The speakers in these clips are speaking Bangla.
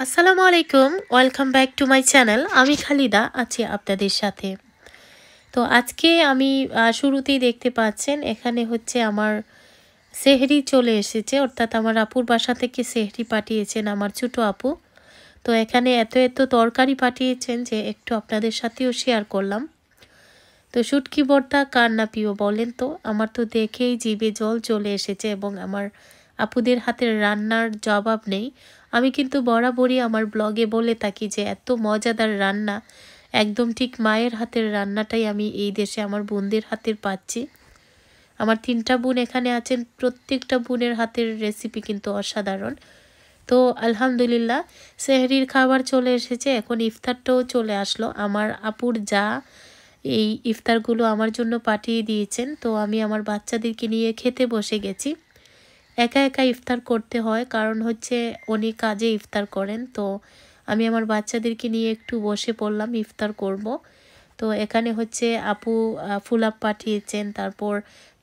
আসসালামু আলাইকুম, welcome back to my channel. আমি খালিদা আছি আপনাদের সাথে। তো আজকে আমি শুরুতেই দেখতে পাচ্ছেন এখানে হচ্ছে আমার সেহরি চলে এসেছে, অর্থাৎ আমার আপুর বাসা থেকে সেহরি পাঠিয়েছেন আমার ছোটো আপু। তো এখানে এত এত তরকারি পাঠিয়েছেন যে একটু আপনাদের সাথেও শেয়ার করলাম। তো শুটকি ভর্তা কার না প্রিয় বলেন তো? আমার তো দেখেই জিভে জল চলে এসেছে এবং আমার আপুদের হাতের রান্নার জবাব নেই। আমি কিন্তু বরাবরই আমার ব্লগে বলে থাকি যে এত মজাদার রান্না একদম ঠিক মায়ের হাতের রান্নাটাই আমি এই দেশে আমার বোনদের হাতের পাচ্ছি। আমার 3টা বোন এখানে আছেন, প্রত্যেকটা বোনের হাতের রেসিপি কিন্তু অসাধারণ। তো আলহামদুলিল্লাহ সেহরির খাবার চলে এসেছে, এখন ইফতারটাও চলে আসলো। আমার আপুর যা এই ইফতারগুলো আমার জন্য পাঠিয়ে দিয়েছেন। তো আমি আমার বাচ্চাদেরকে নিয়ে খেতে বসে গেছি। একা একা ইফতার করতে হয়, কারণ হচ্ছে উনি কাজে ইফতার করেন। তো আমি আমার বাচ্চাদেরকে নিয়ে একটু বসে পড়লাম, ইফতার করব। তো এখানে হচ্ছে আপু ফুলাপ পাঠিয়েছেন, তারপর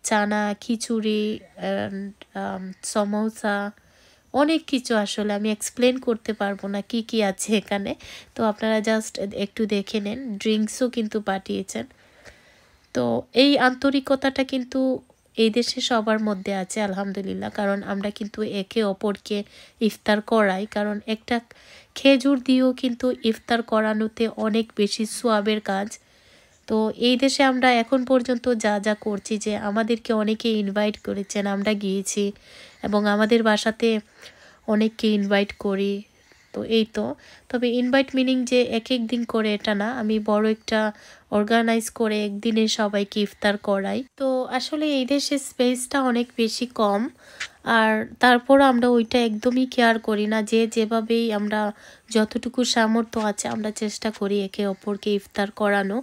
চানা, খিচুড়ি, সমোসা, অনেক কিছু। আসলে আমি এক্সপ্লেন করতে পারবো না কি কি আছে এখানে। তো আপনারা জাস্ট একটু দেখে নেন। ড্রিঙ্কসও কিন্তু পাঠিয়েছেন। তো এই আন্তরিকতাটা কিন্তু এই দেশে সবার মধ্যে আছে আলহামদুলিল্লাহ, কারণ আমরা কিন্তু একে অপরকে ইফতার করাই। কারণ একটা খেজুর দিয়েও কিন্তু ইফতার করানোতে অনেক বেশি সোয়াবের কাজ। তো এই দেশে আমরা এখন পর্যন্ত যা যা করছি, যে আমাদেরকে অনেকে ইনভাইট করেছেন, আমরা গিয়েছি এবং আমাদের বাসাতে অনেককে ইনভাইট করি। তো এই তো, তবে ইনভাইট মিনিং যে এক এক দিন করে এটা না, আমি বড় একটা অর্গানাইজ করে একদিনে সবাইকে ইফতার করাই। তো আসলে এই দেশে স্পেসটা অনেক বেশি কম, আর তারপরও আমরা ওইটা একদমই কেয়ার করি না। যে যেভাবেই আমরা যতটুকু সামর্থ্য আছে আমরা চেষ্টা করি একে অপরকে ইফতার করানো।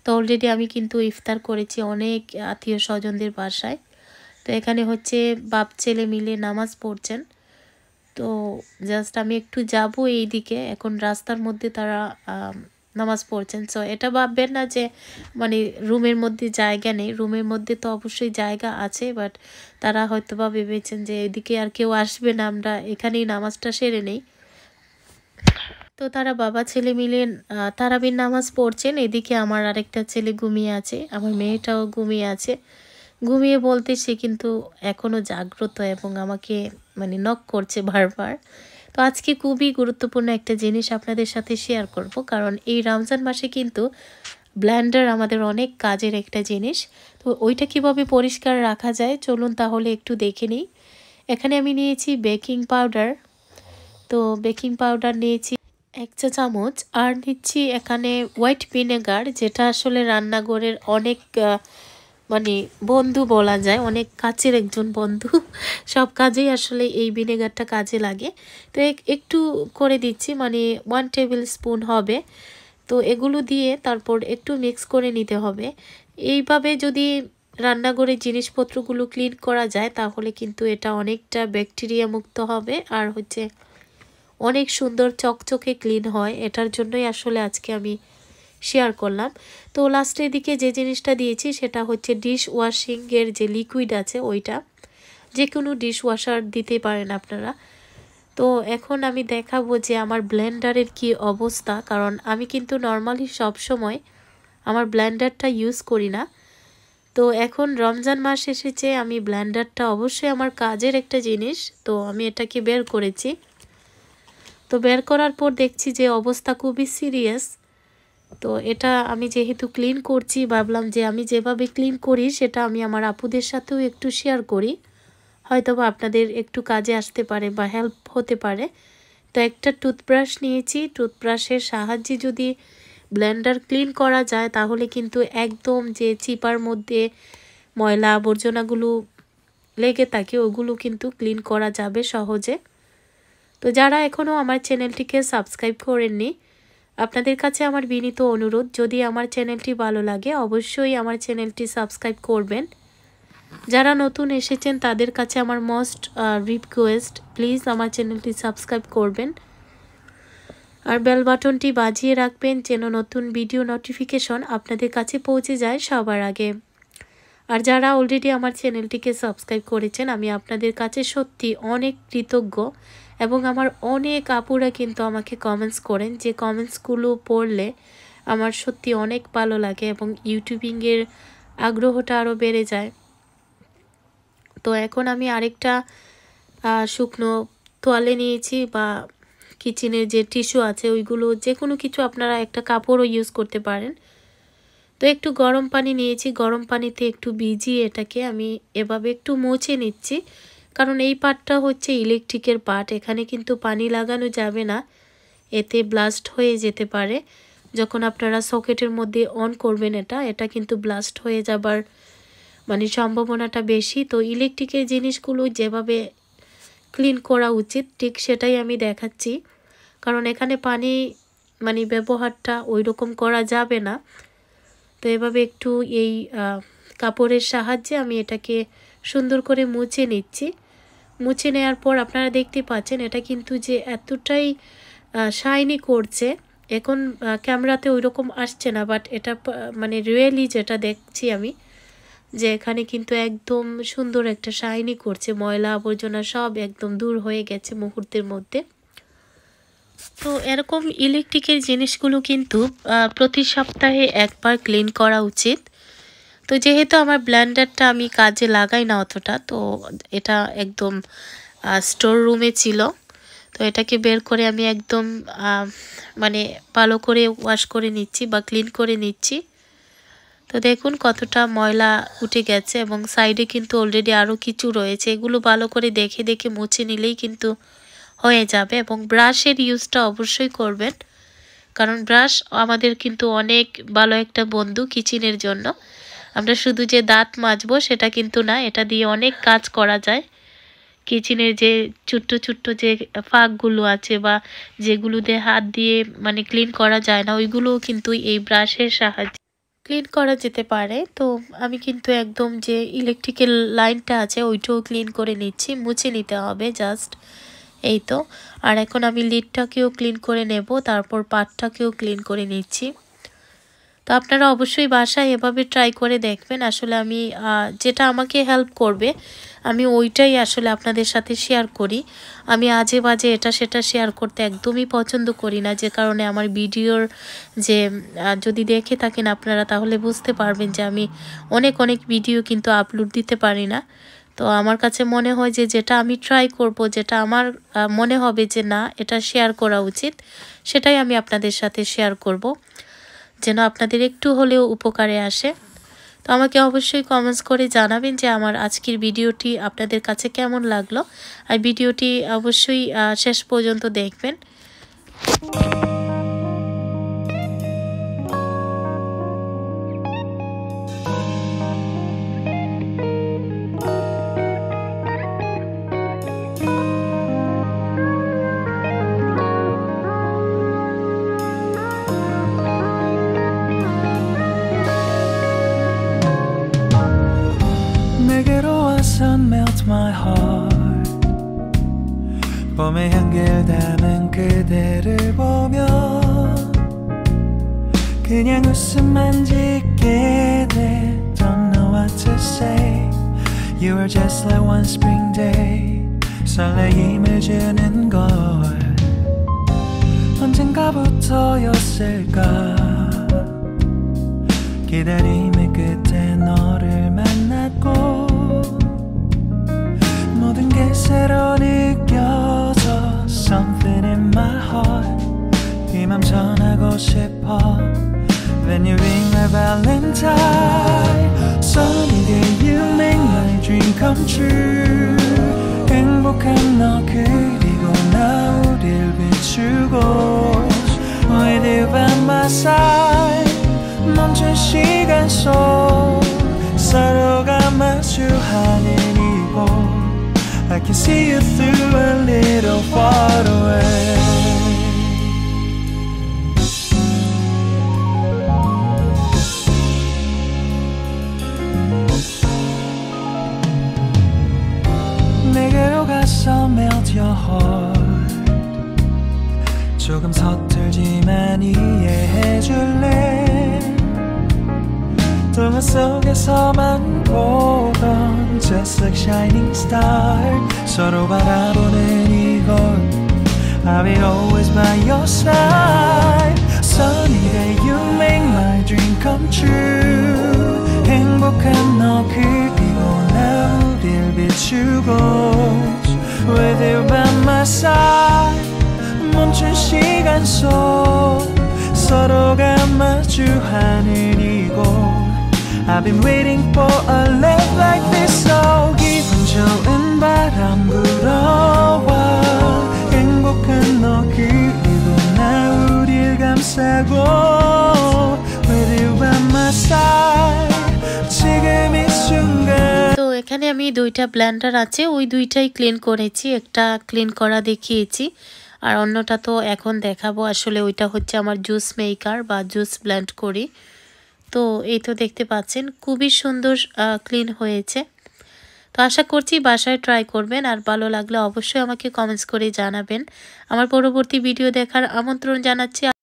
তো অলরেডি আমি কিন্তু ইফতার করেছি অনেক আত্মীয় স্বজনদের বাসায়। তো এখানে হচ্ছে বাপ ছেলে মিলে নামাজ পড়ছেন। তো জাস্ট আমি একটু যাব এই দিকে, এখন রাস্তার মধ্যে তারা নামাজ পড়ছেন। সো এটা ভাববেন না যে মানে রুমের মধ্যে জায়গা নেই, রুমের মধ্যে তো অবশ্যই জায়গা আছে, বাট তারা হয়তো বা ভেবেছেন যে এদিকে আর কেউ আসবে না, আমরা এখানেই নামাজটা সেরে নেই। তো তারা বাবা ছেলে মিলে তারাবির নামাজ পড়ছেন। এদিকে আমার আরেকটা ছেলে ঘুমিয়ে আছে, আমার মেয়েটাও ঘুমিয়ে আছে। ঘুমিয়ে বলতে সে কিন্তু এখনও জাগ্রত এবং আমাকে মানে নক করছে বারবার। তো আজকে খুবই গুরুত্বপূর্ণ একটা জিনিস আপনাদের সাথে শেয়ার করব, কারণ এই রমজান মাসে কিন্তু ব্লেন্ডার আমাদের অনেক কাজের একটা জিনিস। তো ওইটা কিভাবে পরিষ্কার রাখা যায় চলুন তাহলে একটু দেখে নিই। এখানে আমি নিয়েছি বেকিং পাউডার। তো বেকিং পাউডার নিয়েছি 1 চা চামচ, আর নিচ্ছি এখানে হোয়াইট ভিনেগার, যেটা আসলে রান্নাঘরের অনেক মানে বন্ধু বলা যায়, অনেক কাছের একজন বন্ধু। সব কাজেই আসলে এই ভিনেগারটা কাজে লাগে। তো একটু করে দিচ্ছি, মানে 1 টেবিল স্পুন হবে। তো এগুলো দিয়ে তারপর একটু মিক্স করে নিতে হবে। এইভাবে যদি রান্নাঘরের জিনিসপত্রগুলো ক্লিন করা যায় তাহলে কিন্তু এটা অনেকটা ব্যাকটেরিয়া মুক্ত হবে, আর হচ্ছে অনেক সুন্দর চকচকে ক্লিন হয়। এটার জন্যই আসলে আজকে আমি শেয়ার করলাম। তো লাস্টের দিকে যে জিনিসটা দিয়েছি সেটা হচ্ছে ডিশ ওয়াশিংয়ের যে লিকুইড আছে ওইটা, যে কোনো ডিশ ওয়াশার দিতে পারেন আপনারা। তো এখন আমি দেখাবো যে আমার ব্লেন্ডারের কি অবস্থা, কারণ আমি কিন্তু নর্মালি সবসময় আমার ব্লেন্ডারটা ইউজ করি না। তো এখন রমজান মাস এসেছে, আমি ব্লেন্ডারটা অবশ্যই আমার কাজের একটা জিনিস, তো আমি এটাকে বের করেছি। তো বের করার পর দেখছি যে অবস্থা খুবই সিরিয়াস। তো এটা আমি যেহেতু ক্লিন করছি, ভাবলাম যে আমি যেভাবে ক্লিন করি সেটা আমি আমার আপুদের সাথেও একটু শেয়ার করি, হয়তোবা আপনাদের একটু কাজে আসতে পারে বা হেল্প হতে পারে। তো একটা টুথব্রাশ নিয়েছি, টুথব্রাশের সাহায্যে যদি ব্লেন্ডার ক্লিন করা যায় তাহলে কিন্তু একদম যে চিপার মধ্যে ময়লা আবর্জনাগুলো লেগে থাকে ওগুলো কিন্তু ক্লিন করা যাবে সহজে। তো যারা এখনও আমার চ্যানেলটিকে সাবস্ক্রাইব করেননি, আপনাদের কাছে আমার বিনীত অনুরোধ, যদি আমার চ্যানেলটি ভালো লাগে অবশ্যই আমার চ্যানেলটি সাবস্ক্রাইব করবেন। যারা নতুন এসেছেন তাদের কাছে আমার মোস্ট রিকোয়েস্ট, প্লিজ আমার চ্যানেলটি সাবস্ক্রাইব করবেন আর বেল বাটনটি বাজিয়ে রাখবেন যেন নতুন ভিডিও নোটিফিকেশন আপনাদের কাছে পৌঁছে যায় সবার আগে। আর যারা অলরেডি আমার চ্যানেলটিকে সাবস্ক্রাইব করেছেন আমি আপনাদের কাছে সত্যি অনেক কৃতজ্ঞ এবং আমার অনেক আপুরা কিন্তু আমাকে কমেন্টস করেন, যে কমেন্টসগুলো পড়লে আমার সত্যি অনেক ভালো লাগে এবং ইউটিউবিংয়ের আগ্রহটা আরও বেড়ে যায়। তো এখন আমি আরেকটা শুকনো তোয়ালে নিয়েছি, বা কিচেনের যে টিস্যু আছে ওইগুলো, যে কোনো কিছু আপনারা একটা কাপড়ও ইউজ করতে পারেন। তো একটু গরম পানি নিয়েছি, গরম পানিতে একটু ভিজিয়ে এটাকে আমি এভাবে একটু মুছে নিচ্ছি, কারণ এই পার্টটা হচ্ছে ইলেকট্রিকের পার্ট, এখানে কিন্তু পানি লাগানো যাবে না, এতে ব্লাস্ট হয়ে যেতে পারে। যখন আপনারা সকেটের মধ্যে অন করবেন এটা কিন্তু ব্লাস্ট হয়ে যাবার মানে সম্ভাবনাটা বেশি। তো ইলেকট্রিকের জিনিসগুলো যেভাবে ক্লিন করা উচিত ঠিক সেটাই আমি দেখাচ্ছি, কারণ এখানে পানি মানে ব্যবহারটা ওই রকম করা যাবে না। তো এভাবে একটু এই কাপড়ের সাহায্যে আমি এটাকে সুন্দর করে মুছে নিচ্ছি। মুছে নেওয়ার পর আপনারা দেখতে পাচ্ছেন এটা কিন্তু যে এতটাই শাইনি করছে, এখন ক্যামেরাতে ওই রকম আসছে না, বাট এটা মানে রিয়েলি যেটা দেখছি আমি, যে এখানে কিন্তু একদম সুন্দর একটা শাইনি করছে, ময়লা আবর্জনা সব একদম দূর হয়ে গেছে মুহূর্তের মধ্যে। তো এরকম ইলেকট্রিকের জিনিসগুলো কিন্তু প্রতি সপ্তাহে একবার ক্লিন করা উচিত। তো যেহেতু আমার ব্লেন্ডারটা আমি কাজে লাগাই না অতটা, তো এটা একদম স্টোর রুমে ছিল, তো এটাকে বের করে আমি একদম মানে ভালো করে ওয়াশ করে নিচ্ছি বা ক্লিন করে নিচ্ছি। তো দেখুন কতটা ময়লা উঠে গেছে, এবং সাইডে কিন্তু অলরেডি আরও কিছু রয়েছে, এগুলো ভালো করে দেখে দেখে মুছে নিলেই কিন্তু হয়ে যাবে। এবং ব্রাশের ইউজটা অবশ্যই করবেন, কারণ ব্রাশ আমাদের কিন্তু অনেক ভালো একটা বন্ধু কিচেনের জন্য। আমরা শুধু যে দাঁত মাজবো সেটা কিন্তু না, এটা দিয়ে অনেক কাজ করা যায়। কিচেনের যে ছোট্ট ছোট্ট যে ফাঁকগুলো আছে বা যেগুলো দিয়ে হাত দিয়ে মানে ক্লিন করা যায় না, ওইগুলোও কিন্তু এই ব্রাশের সাহায্যে ক্লিন করা যেতে পারে। তো আমি কিন্তু একদম যে ইলেকট্রিক্যাল লাইনটা আছে ওইটাও ক্লিন করে নিচ্ছি, মুছে নিতে হবে জাস্ট, এই তো। আর এখন আমি লিডটাকেও ক্লিন করে নেব, তারপর পাটটাকেও ক্লিন করে নিচ্ছি। তো আপনারা অবশ্যই বাসায় এভাবে ট্রাই করে দেখবেন। আসলে আমি যেটা আমাকে হেল্প করবে আমি ওইটাই আসলে আপনাদের সাথে শেয়ার করি। আমি আজে বাজে এটা সেটা শেয়ার করতে একদমই পছন্দ করি না, যে কারণে আমার ভিডিওর যে যদি দেখে থাকেন আপনারা তাহলে বুঝতে পারবেন যে আমি অনেক ভিডিও কিন্তু আপলোড দিতে পারি না। তো আমার কাছে মনে হয় যে যেটা আমি ট্রাই করব, যেটা আমার মনে হবে যে না এটা শেয়ার করা উচিত, সেটাই আমি আপনাদের সাথে শেয়ার করব, যেন আপনাদের একটু হলেও উপকারে আসে। তো আমাকে অবশ্যই কমেন্টস করে জানাবেন যে আমার আজকের ভিডিওটি আপনাদের কাছে কেমন লাগলো, আর ভিডিওটি অবশ্যই শেষ পর্যন্ত দেখবেন। Melt my heart 봄의 향기를 담은 그대를 보며 그냥 웃음만 짓게 돼 Don't know what to say You are just like one spring day 설레임을 주는 걸 언젠가부터였을까 기다림의 끝에 너를 만났고 모든 게 새로 느껴져 Something in my heart 이 맘 전하고 싶어 When you ring my valentine Sunny day you make my dream come true 행복한 너 그리고 나 우릴 비추고 With you by my side 멈춘 시간 속 서로가 마주하는 이곳 I can see you through a little far away 내게로 가서 melt your heart 조금 서툴지만 이해해줄래 동화 속에서만 보던 Just like shining star 서로 바라보는 이 이곳 I'll be always by your side Sunny day you make my dream come true 행복한 너 그리고 나 우릴 비추고 With you by my side 멈춘 시간 속 서로가 마주하는 이곳 I've been waiting for a love like this So 기분 좋은 바람 불어와 행복한 너 그리고 나 우릴 감싸고 With you by my side 지금 이 순간 তো এখানে আমি দুইটা ব্লেন্ডার আছে ওই দুইটাই ক্লিন করেছি একটা ক্লিন করা দেখিয়েছি আর অন্যটা তো এখন দেখাবো আসলে ওইটা হচ্ছে আমার জুস মেকার বা জুস ব্লেন্ড করি তো এই তো দেখতে পাচ্ছেন খুবই সুন্দর ক্লিন হয়েছে তো আশা করছি বাসায় ট্রাই করবেন আর ভালো লাগলে অবশ্যই আমাকে কমেন্টস করে জানাবেন আমার পরবর্তী ভিডিও দেখার আমন্ত্রণ জানাচ্ছি